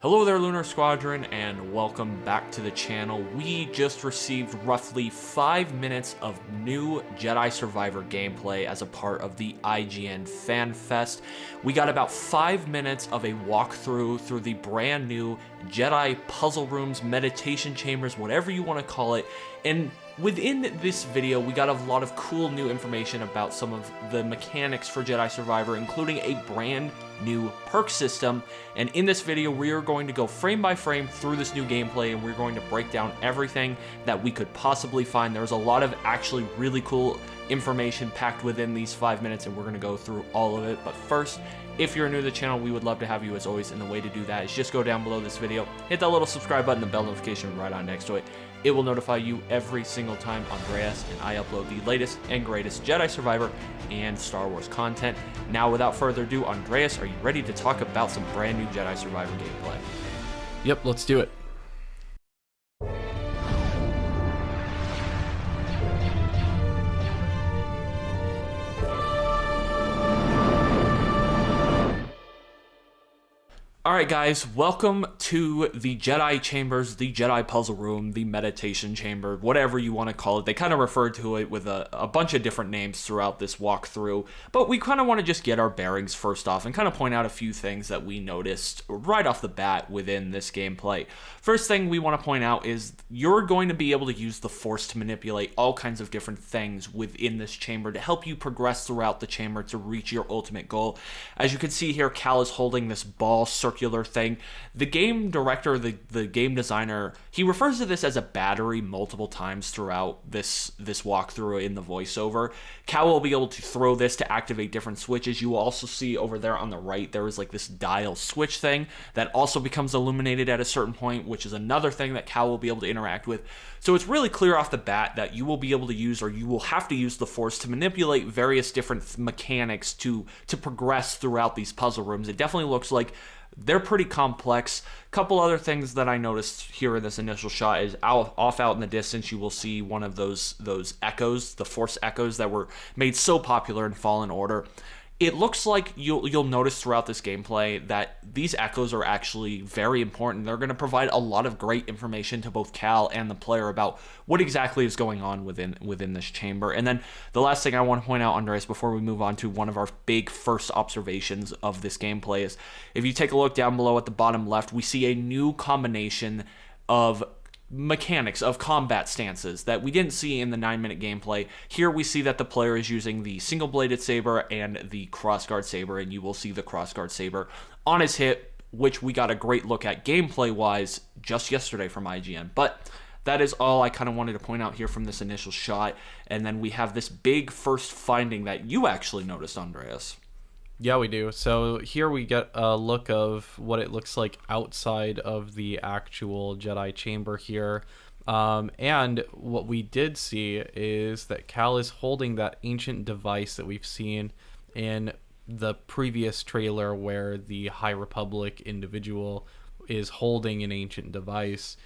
Hello there, Lunar Squadron, and welcome back to the channel. We just received roughly 5 minutes of new Jedi Survivor gameplay as a part of the IGN Fan Fest. We got about 5 minutes of a walkthrough through the brand new Jedi puzzle rooms, meditation chambers, whatever you want to call it, and within this video, we got a lot of cool new information about some of the mechanics for Jedi Survivor, including a brand new perk system. And in this video, we are going to go frame by frame through this new gameplay, and we're going to break down everything that we could possibly find. There's a lot of actually really cool information packed within these 5 minutes, and we're going to go through all of it. But first, if you're new to the channel, we would love to have you as always, and the way to do that is just go down below this video, hit that little subscribe button, the bell notification right on next to it. It will notify you every single time Andreas and I upload the latest and greatest Jedi Survivor and Star Wars content. Now, without further ado, Andreas, are you ready to talk about some brand new Jedi Survivor gameplay? Yep, let's do it. Alright guys, welcome to the Jedi Chambers, the Jedi Puzzle Room, the Meditation Chamber, whatever you want to call it. They kind of refer to it with a bunch of different names throughout this walkthrough, but we kind of want to just get our bearings first off and kind of point out a few things that we noticed right off the bat within this gameplay. First thing we want to point out is you're going to be able to use the Force to manipulate all kinds of different things within this chamber to help you progress throughout the chamber to reach your ultimate goal. As you can see here, Cal is holding this ball circular thing. The game director, the game designer, he refers to this as a battery multiple times throughout this walkthrough in the voiceover. Cal will be able to throw this to activate different switches. You will also see over there on the right, there is like this dial switch thing that also becomes illuminated at a certain point, which is another thing that Cal will be able to interact with. So it's really clear off the bat that you will be able to use, or you will have to use, the Force to manipulate various different mechanics to progress throughout these puzzle rooms. It definitely looks like they're pretty complex. Couple other things that I noticed here in this initial shot is off out in the distance, you will see one of those echoes, the Force echoes that were made so popular in Fallen Order. It looks like you'll notice throughout this gameplay that these echoes are actually very important. They're going to provide a lot of great information to both Cal and the player about what exactly is going on within this chamber. And then the last thing I want to point out, Andres, before we move on to one of our big first observations of this gameplay is, if you take a look down below at the bottom left, we see a new combination of mechanics of combat stances that we didn't see in the 9-minute gameplay. Here we see that the player is using the single-bladed saber and the crossguard saber, and you will see the crossguard saber on his hip, which we got a great look at gameplay-wise just yesterday from IGN. But that is all I kind of wanted to point out here from this initial shot, and then we have this big first finding that you actually noticed, Andreas. Yeah, we do. So here we get a look of what it looks like outside of the actual Jedi chamber here. And what we did see is that Cal is holding that ancient device that we've seen in the previous trailer, where the High Republic individual is holding an ancient device.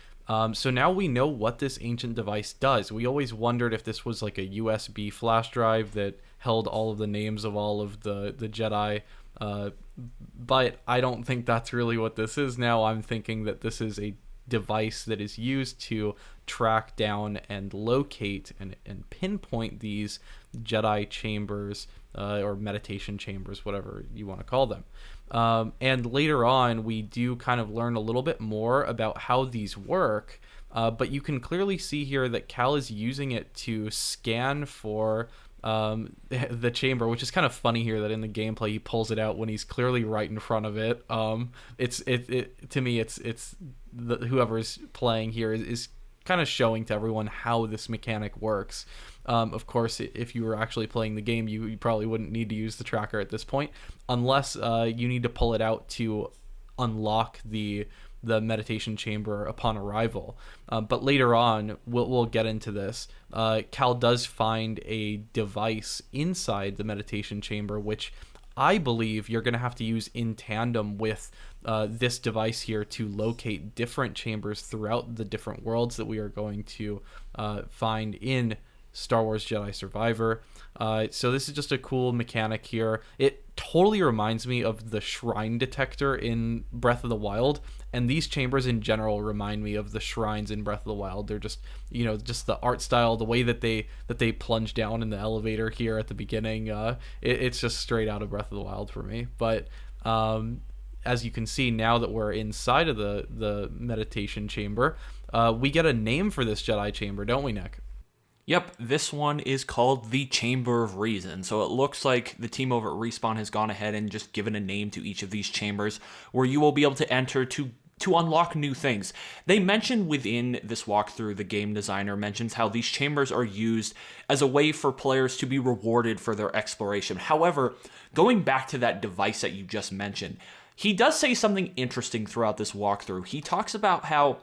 So now we know what this ancient device does. We always wondered if this was like a USB flash drive that held all of the names of all of the Jedi, but I don't think that's really what this is now. I'm thinking that this is a device that is used to track down and locate and pinpoint these Jedi chambers, or meditation chambers, whatever you want to call them. And later on, we do kind of learn a little bit more about how these work, but you can clearly see here that Cal is using it to scan for the chamber, which is kind of funny here that in the gameplay he pulls it out when he's clearly right in front of it. To me, it's whoever's playing here is kind of showing to everyone how this mechanic works. Of course, if you were actually playing the game, you probably wouldn't need to use the tracker at this point, unless you need to pull it out to unlock the meditation chamber upon arrival. But later on, we'll get into this. Cal does find a device inside the meditation chamber, which I believe you're going to have to use in tandem with this device here to locate different chambers throughout the different worlds that we are going to find in Star Wars Jedi Survivor. So this is just a cool mechanic here. It totally reminds me of the shrine detector in Breath of the Wild, and these chambers in general remind me of the shrines in Breath of the Wild. They're just, just the art style, the way that they plunge down in the elevator here at the beginning. It's just straight out of Breath of the Wild for me. But as you can see, now that we're inside of the meditation chamber, we get a name for this Jedi chamber, don't we, Nick? Yep, this one is called the Chamber of Reason. So it looks like the team over at Respawn has gone ahead and just given a name to each of these chambers where you will be able to enter to unlock new things. They mention within this walkthrough, the game designer mentions how these chambers are used as a way for players to be rewarded for their exploration. However, going back to that device that you just mentioned, he does say something interesting throughout this walkthrough. He talks about how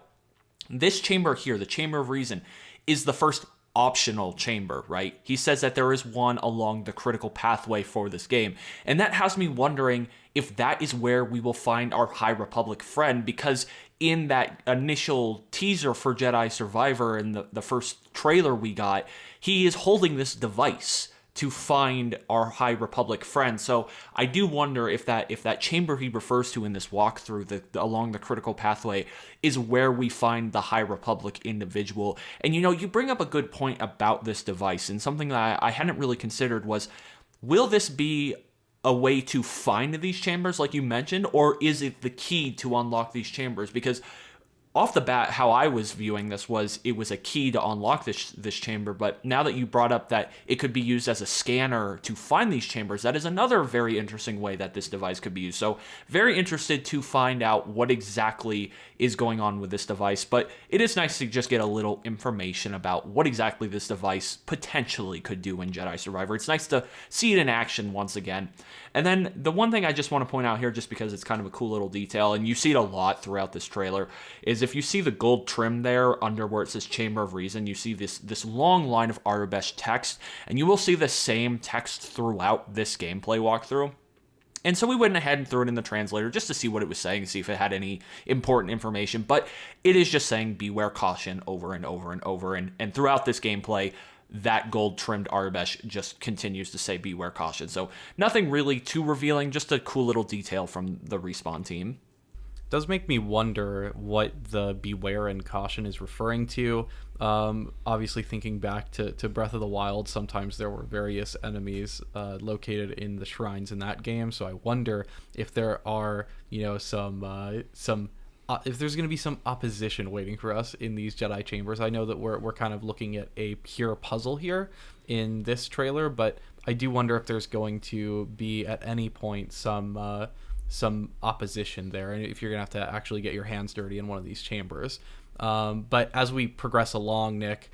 this chamber here, the Chamber of Reason, is the first optional chamber, right? He says that there is one along the critical pathway for this game. And that has me wondering if that is where we will find our High Republic friend, because in that initial teaser for Jedi Survivor and the first trailer we got, he is holding this device to find our High Republic friend. So I do wonder if that chamber he refers to in this walkthrough, along the critical pathway, is where we find the High Republic individual. And you bring up a good point about this device, and something that I hadn't really considered was, will this be a way to find these chambers like you mentioned, or is it the key to unlock these chambers? Because off the bat, how I was viewing this was it was a key to unlock this chamber, but now that you brought up that it could be used as a scanner to find these chambers, that is another very interesting way that this device could be used. So very interested to find out what exactly is going on with this device, but it is nice to just get a little information about what exactly this device potentially could do in Jedi Survivor. It's nice to see it in action once again. And then the one thing I just want to point out here, just because it's kind of a cool little detail, and you see it a lot throughout this trailer, is if you see the gold trim there under where it says Chamber of Reason, you see this long line of Arabesh text, and you will see the same text throughout this gameplay walkthrough. And so we went ahead and threw it in the translator just to see what it was saying, see if it had any important information. But it is just saying beware caution over and over and over. And throughout this gameplay, that gold trimmed Arabesh just continues to say beware caution. So nothing really too revealing, just a cool little detail from the Respawn team. Does make me wonder what the beware and caution is referring to. Obviously, thinking back to Breath of the Wild, sometimes there were various enemies located in the shrines in that game. So I wonder if there are, some if there's going to be some opposition waiting for us in these Jedi chambers. I know that we're kind of looking at a pure puzzle here in this trailer, but I do wonder if there's going to be at any point some opposition there, and if you're gonna have to actually get your hands dirty in one of these chambers. But as we progress along, Nick,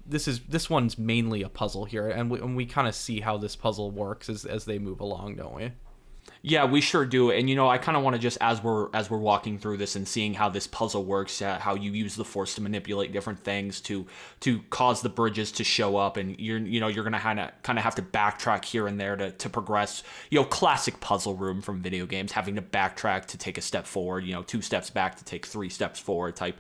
this one's mainly a puzzle here, and we kind of see how this puzzle works as they move along, don't we? Yeah, we sure do. And I kind of want to just, as we're walking through this and seeing how this puzzle works, how you use the Force to manipulate different things to cause the bridges to show up, and you're gonna kind of have to backtrack here and there to progress. Classic puzzle room from video games, having to backtrack to take a step forward, 2 steps back to take 3 steps forward type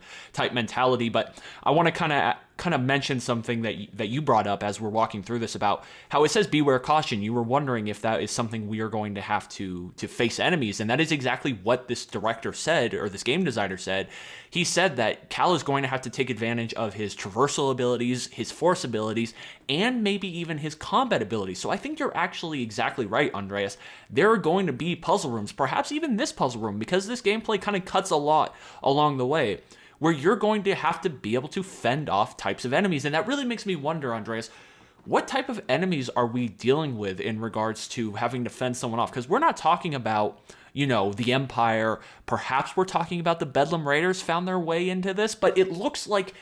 mentality. But I want to kind of mention something that you brought up as we're walking through this about how it says beware caution. You were wondering if that is something we are going to have to face enemies, and that is exactly what this director said, or this game designer said. He said that Cal is going to have to take advantage of his traversal abilities, his Force abilities, and maybe even his combat abilities. So I think you're actually exactly right, Andreas. There are going to be puzzle rooms, perhaps even this puzzle room, because this gameplay kind of cuts a lot along the way, where you're going to have to be able to fend off types of enemies. And that really makes me wonder, Andreas, what type of enemies are we dealing with in regards to having to fend someone off? Because we're not talking about, the Empire. Perhaps we're talking about the Bedlam Raiders found their way into this, but it looks like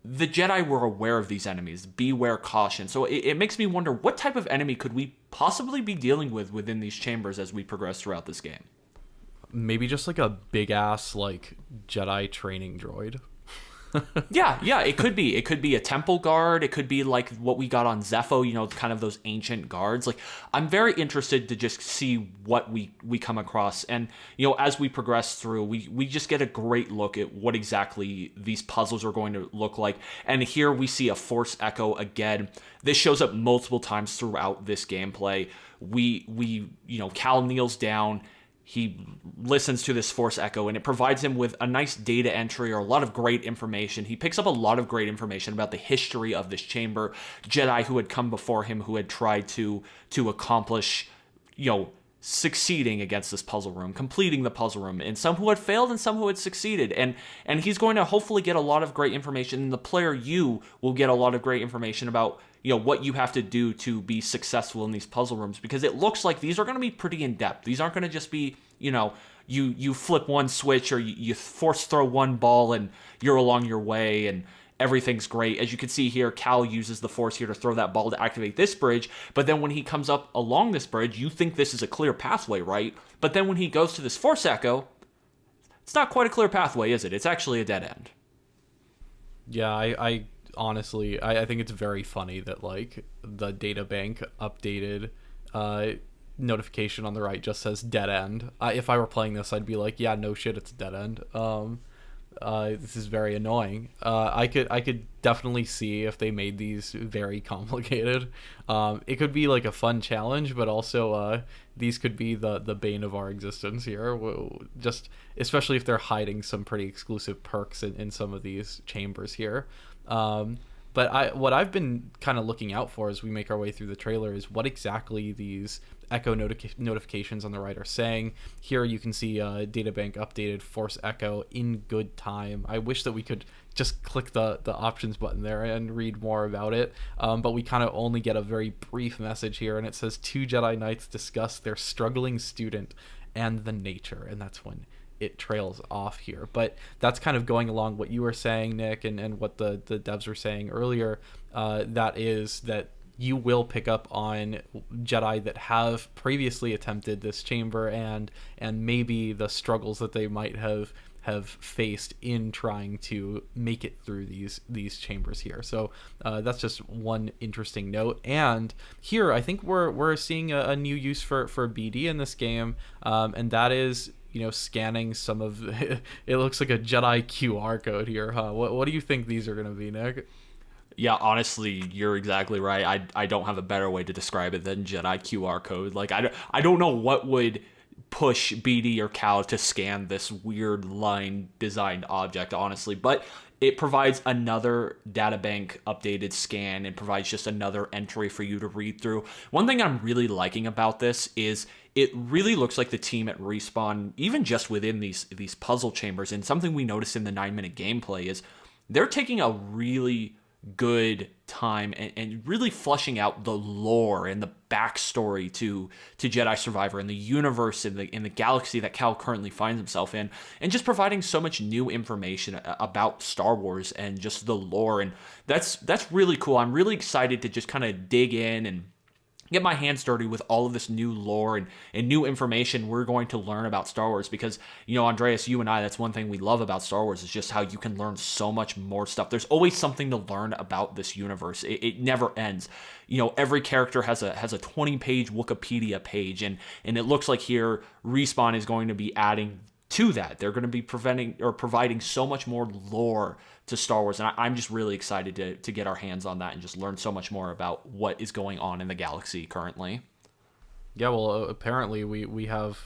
the Jedi were aware of these enemies. Beware caution. So it makes me wonder, what type of enemy could we possibly be dealing with within these chambers as we progress throughout this game? Maybe just like a big ass Jedi training droid. Yeah, it could be. It could be a temple guard. It could be like what we got on Zepho, kind of those ancient guards. Like, I'm very interested to just see what we come across. And, as we progress through, we just get a great look at what exactly these puzzles are going to look like. And here we see a Force Echo again. This shows up multiple times throughout this gameplay. Cal kneels down. He listens to this Force Echo, and it provides him with a nice data entry or a lot of great information. He picks up a lot of great information about the history of this chamber, Jedi who had come before him, who had tried to accomplish, succeeding against this puzzle room, completing the puzzle room, and some who had failed and some who had succeeded. And he's going to hopefully get a lot of great information, and the player you will get a lot of great information about what you have to do to be successful in these puzzle rooms, because it looks like these are going to be pretty in-depth. These aren't going to just be, you flip one switch or you force throw one ball and you're along your way and everything's great. As you can see here, Cal uses the Force here to throw that ball to activate this bridge, but then when he comes up along this bridge, you think this is a clear pathway, right? But then when he goes to this Force Echo, it's not quite a clear pathway, is it? It's actually a dead end. Yeah, I honestly, I think it's very funny that like the data bank updated notification on the right just says dead end. If I were playing this, I'd be like, yeah, no shit, it's a dead end. This is very annoying. I could definitely see if they made these very complicated. It could be like a fun challenge, but also these could be the bane of our existence here. Just especially if they're hiding some pretty exclusive perks in some of these chambers here. But what I've been kind of looking out for as we make our way through the trailer is what exactly these Echo notifications on the right are saying. Here you can see Databank updated Force Echo in good time. I wish that we could just click the options button there and read more about it, but we kind of only get a very brief message here, and it says 2 Jedi Knights discuss their struggling student and the nature, and that's when it trails off here. But that's kind of going along what you were saying, Nick, and what the devs were saying earlier, that is that you will pick up on Jedi that have previously attempted this chamber and maybe the struggles that they might have faced in trying to make it through these chambers here. So that's just one interesting note. And here I think we're seeing a new use for BD in this game, and that is scanning some of it looks like a Jedi QR code here, huh? What do you think these are going to be, Nick? Yeah, honestly, you're exactly right. I don't have a better way to describe it than Jedi QR code. Like, I don't know what would push BD or Cal to scan this weird line designed object, honestly, but it provides another databank updated scan and provides just another entry for you to read through. One thing I'm really liking about this is it really looks like the team at Respawn, even just within these puzzle chambers, and something we noticed in the 9-minute gameplay is they're taking a really good time and really fleshing out the lore and the backstory to Jedi Survivor and the universe in the galaxy that Cal currently finds himself in, and just providing so much new information about Star Wars and just the lore. And that's really cool. I'm really excited to just kind of dig in and get my hands dirty with all of this new lore and new information we're going to learn about Star Wars, because, Andreas, you and I, that's one thing we love about Star Wars is just how you can learn so much more stuff. There's always something to learn about this universe. It never ends. Every character has a 20-page Wikipedia page, and it looks like here Respawn is going to be adding to that. They're going to be providing so much more lore to Star Wars, and I'm just really excited to get our hands on that and just learn so much more about what is going on in the galaxy currently. Yeah, well, apparently we have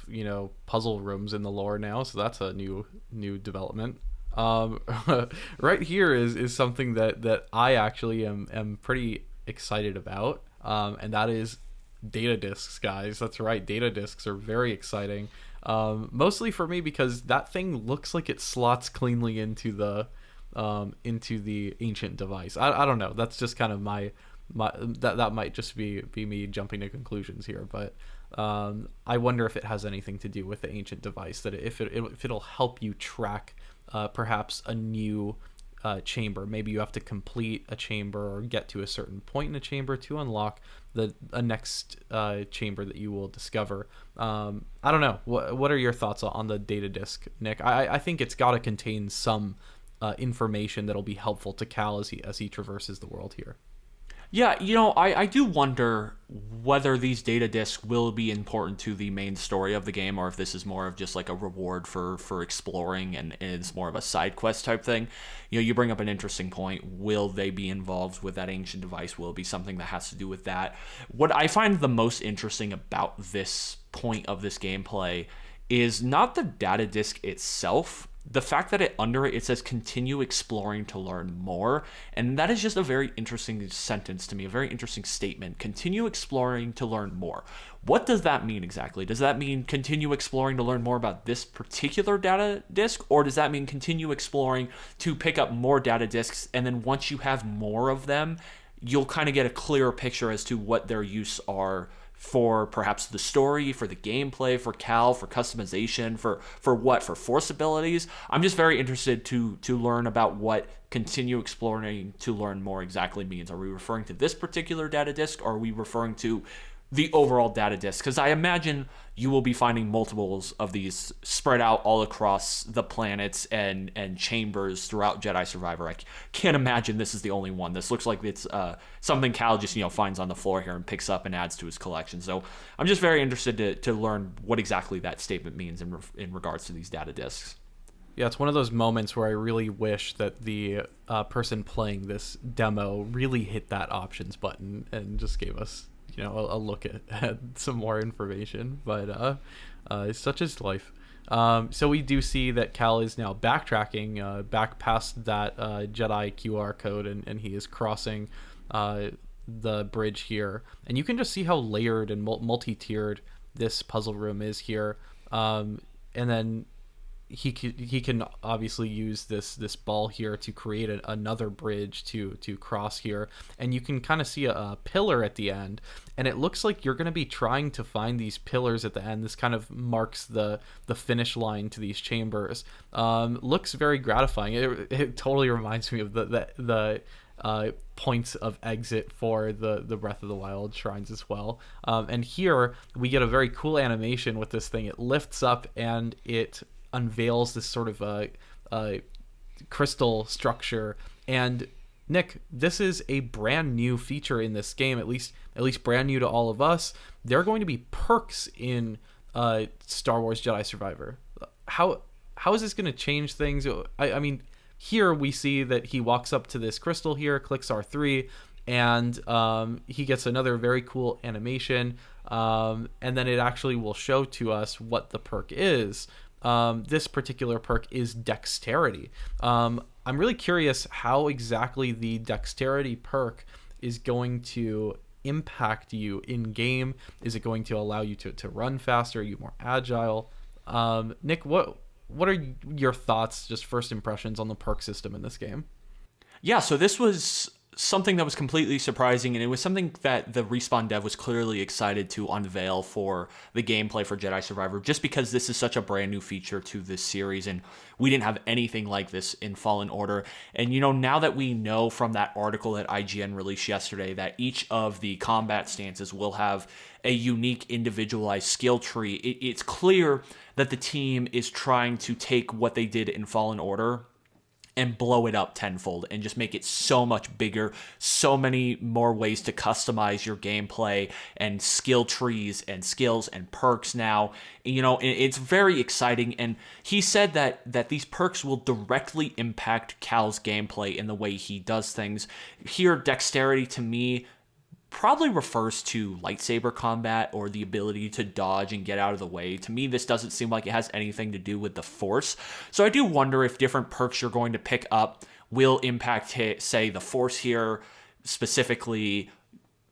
puzzle rooms in the lore now, so that's a new development. Right here is something that I actually am pretty excited about, and that is data discs, guys. That's right, data discs are very exciting. Mostly for me because that thing looks like it slots cleanly into the ancient device. I don't know. That's just kind of my that might just be me jumping to conclusions here, but I wonder if it has anything to do with the ancient device, that if it'll help you track perhaps a new chamber. Maybe you have to complete a chamber or get to a certain point in a chamber to unlock a next chamber that you will discover. I don't know. What are your thoughts on the data disk, Nick? I think it's got to contain some information that'll be helpful to Cal as he traverses the world here. Yeah, I do wonder whether these data discs will be important to the main story of the game, or if this is more of just like a reward for exploring and it's more of a side quest type thing. You bring up an interesting point. Will they be involved with that ancient device? Will it be something that has to do with that? What I find the most interesting about this point of this gameplay is not the data disc itself. The fact that under it says continue exploring to learn more, and that is just a very interesting sentence to me, a very interesting statement. Continue exploring to learn more. What does that mean exactly? Does that mean continue exploring to learn more about this particular data disk, or does that mean continue exploring to pick up more data disks, and then once you have more of them, you'll kind of get a clearer picture as to what their use are for perhaps the story, for the gameplay, for Cal, for customization, for force abilities. I'm just very interested to learn about what continue exploring to learn more exactly means. Are we referring to this particular data disk, or are we referring to the overall data disk? Because I imagine you will be finding multiples of these spread out all across the planets and chambers throughout Jedi Survivor. I can't imagine this is the only one. This looks like it's something Cal just finds on the floor here and picks up and adds to his collection. So I'm just very interested to learn what exactly that statement means in regards to these data disks. Yeah, it's one of those moments where I really wish that the person playing this demo really hit that options button and just gave us a look at some more information, but such is life. So we do see that Cal is now backtracking back past that Jedi QR code, and he is crossing the bridge here, and you can just see how layered and multi-tiered this puzzle room is here. And then he can obviously use this ball here to create another bridge to cross here, and you can kind of see a pillar at the end, and it looks like you're going to be trying to find these pillars at the end. This kind of marks the finish line to these chambers. Looks very gratifying. It totally reminds me of the points of exit for the Breath of the Wild shrines as well. And here we get a very cool animation with this thing. It lifts up and it unveils this sort of crystal structure. And Nick, this is a brand new feature in this game, at least brand new to all of us. There are going to be perks in Star Wars Jedi Survivor. How is this going to change things? I mean, here we see that he walks up to this crystal here, clicks R3, and he gets another very cool animation, and then it actually will show to us what the perk is. This particular perk is dexterity. I'm really curious how exactly the dexterity perk is going to impact you in game. Is it going to allow you to run faster? Are you more agile? Nick, what are your thoughts, just first impressions on the perk system in this game? Yeah, so this was something that was completely surprising, and it was something that the Respawn dev was clearly excited to unveil for the gameplay for Jedi Survivor, just because this is such a brand new feature to this series, and we didn't have anything like this in Fallen Order. And now that we know from that article that IGN released yesterday that each of the combat stances will have a unique individualized skill tree, it's clear that the team is trying to take what they did in Fallen Order and blow it up tenfold and just make it so much bigger, so many more ways to customize your gameplay and skill trees and skills and perks now. It's very exciting, and he said that these perks will directly impact Cal's gameplay in the way he does things. Here, dexterity to me probably refers to lightsaber combat or the ability to dodge and get out of the way. To me, this doesn't seem like it has anything to do with the Force. So I do wonder if different perks you're going to pick up will impact, say, the Force here, specifically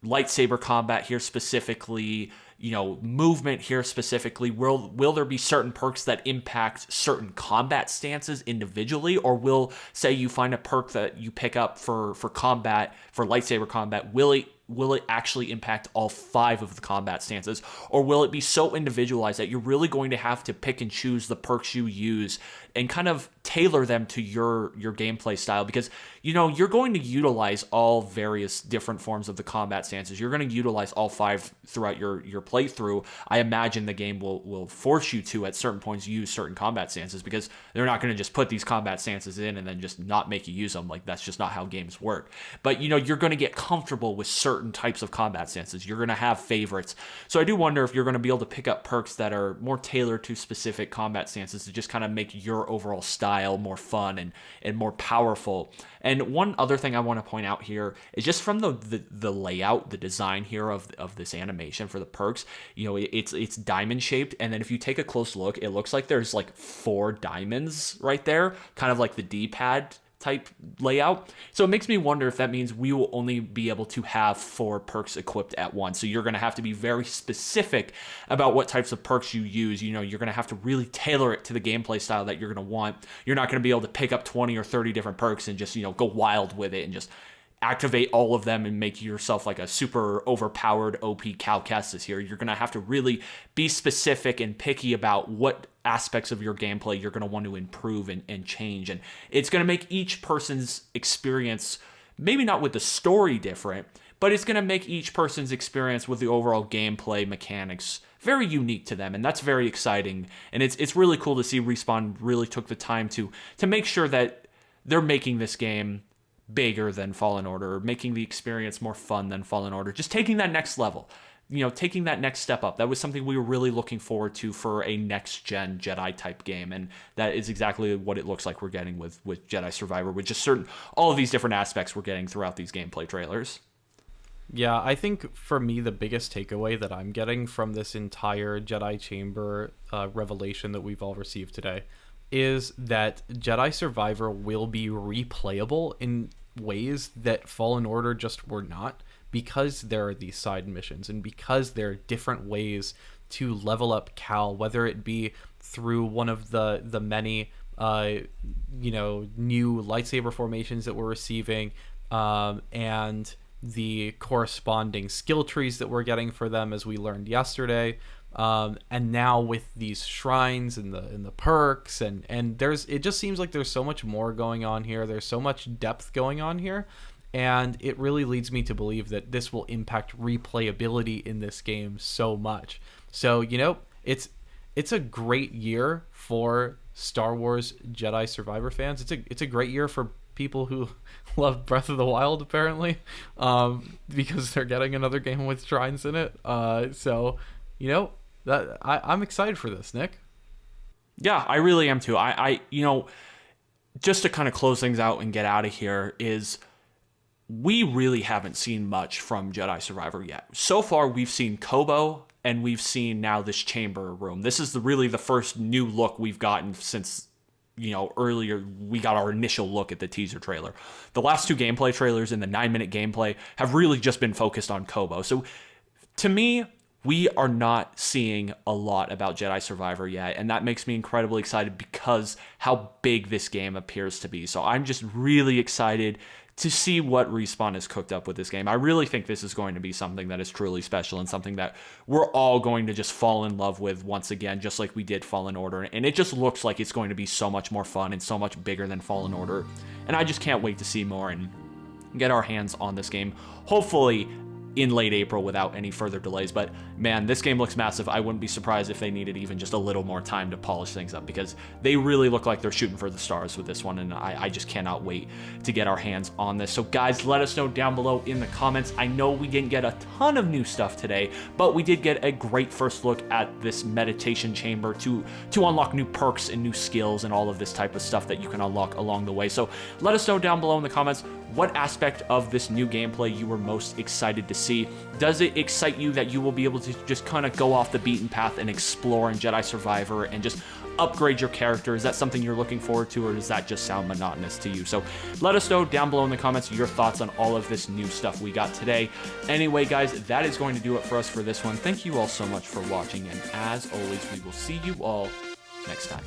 lightsaber combat here, specifically, movement here specifically. Will there be certain perks that impact certain combat stances individually, or will, say, you find a perk that you pick up for combat, for lightsaber combat, will will it actually impact all 5 of the combat stances? Or will it be so individualized that you're really going to have to pick and choose the perks you use and kind of tailor them to your gameplay style? Because, you're going to utilize all various different forms of the combat stances. You're going to utilize all 5 throughout your playthrough. I imagine the game will force you to, at certain points, use certain combat stances, because they're not going to just put these combat stances in and then just not make you use them. Like, that's just not how games work. But, you're going to get comfortable with certain types of combat stances. You're going to have favorites. So I do wonder if you're going to be able to pick up perks that are more tailored to specific combat stances to just kind of make your overall style more fun and more powerful. And one other thing I want to point out here is just from the layout, the design here of this animation for the perks. It's diamond shaped, and then if you take a close look, it looks like there's like 4 diamonds right there, kind of like the D-pad type layout. So it makes me wonder if that means we will only be able to have 4 perks equipped at once. So you're going to have to be very specific about what types of perks you use. You're going to have to really tailor it to the gameplay style that you're going to want. You're not going to be able to pick up 20 or 30 different perks and just, go wild with it and just activate all of them and make yourself like a super overpowered OP Cal Kestis here. You're going to have to really be specific and picky about what aspects of your gameplay you're going to want to improve and change. And it's going to make each person's experience, maybe not with the story different, but it's going to make each person's experience with the overall gameplay mechanics very unique to them. And that's very exciting. And it's really cool to see Respawn really took the time to make sure that they're making this game bigger than Fallen Order, making the experience more fun than Fallen Order, just taking that next level, taking that next step up. That was something we were really looking forward to for a next-gen Jedi type game, and that is exactly what it looks like we're getting with Jedi Survivor, with just all of these different aspects we're getting throughout these gameplay trailers. Yeah, I think for me, the biggest takeaway that I'm getting from this entire Jedi Chamber revelation that we've all received today is that Jedi Survivor will be replayable in ways that Fallen Order just were not, because there are these side missions and because there are different ways to level up Cal, whether it be through one of the many new lightsaber formations that we're receiving, and the corresponding skill trees that we're getting for them, as we learned yesterday. And now with these shrines and the perks and it just seems like there's so much more going on here. There's so much depth going on here, and it really leads me to believe that this will impact replayability in this game so much. So it's a great year for Star Wars Jedi Survivor fans. It's a great year for people who love Breath of the Wild, apparently, because they're getting another game with shrines in it. That I'm excited for this, Nick. Yeah, I really am too. I just to kind of close things out and get out of here, is we really haven't seen much from Jedi Survivor yet. So far, we've seen Kobo, and we've seen now this chamber room. This is really the first new look we've gotten since, earlier we got our initial look at the teaser trailer. The last 2 gameplay trailers and the 9-minute gameplay have really just been focused on Kobo. So to me, we are not seeing a lot about Jedi Survivor yet, and that makes me incredibly excited because how big this game appears to be. So I'm just really excited to see what Respawn has cooked up with this game. I really think this is going to be something that is truly special and something that we're all going to just fall in love with once again, just like we did Fallen Order. And it just looks like it's going to be so much more fun and so much bigger than Fallen Order. And I just can't wait to see more and get our hands on this game, hopefully in late April without any further delays. But man, this game looks massive. I wouldn't be surprised if they needed even just a little more time to polish things up, because they really look like they're shooting for the stars with this one, and I just cannot wait to get our hands on this. So guys, let us know down below in the comments. I know we didn't get a ton of new stuff today, but we did get a great first look at this meditation chamber to unlock new perks and new skills and all of this type of stuff that you can unlock along the way. So let us know down below in the comments what aspect of this new gameplay you were most excited to see. Does it excite you that you will be able to just kind of go off the beaten path and explore in Jedi Survivor and just upgrade your character? Is that something you're looking forward to, or does that just sound monotonous to you? So let us know down below in the comments your thoughts on all of this new stuff we got today. Anyway, guys, that is going to do it for us for this one. Thank you all so much for watching, and as always, we will see you all next time.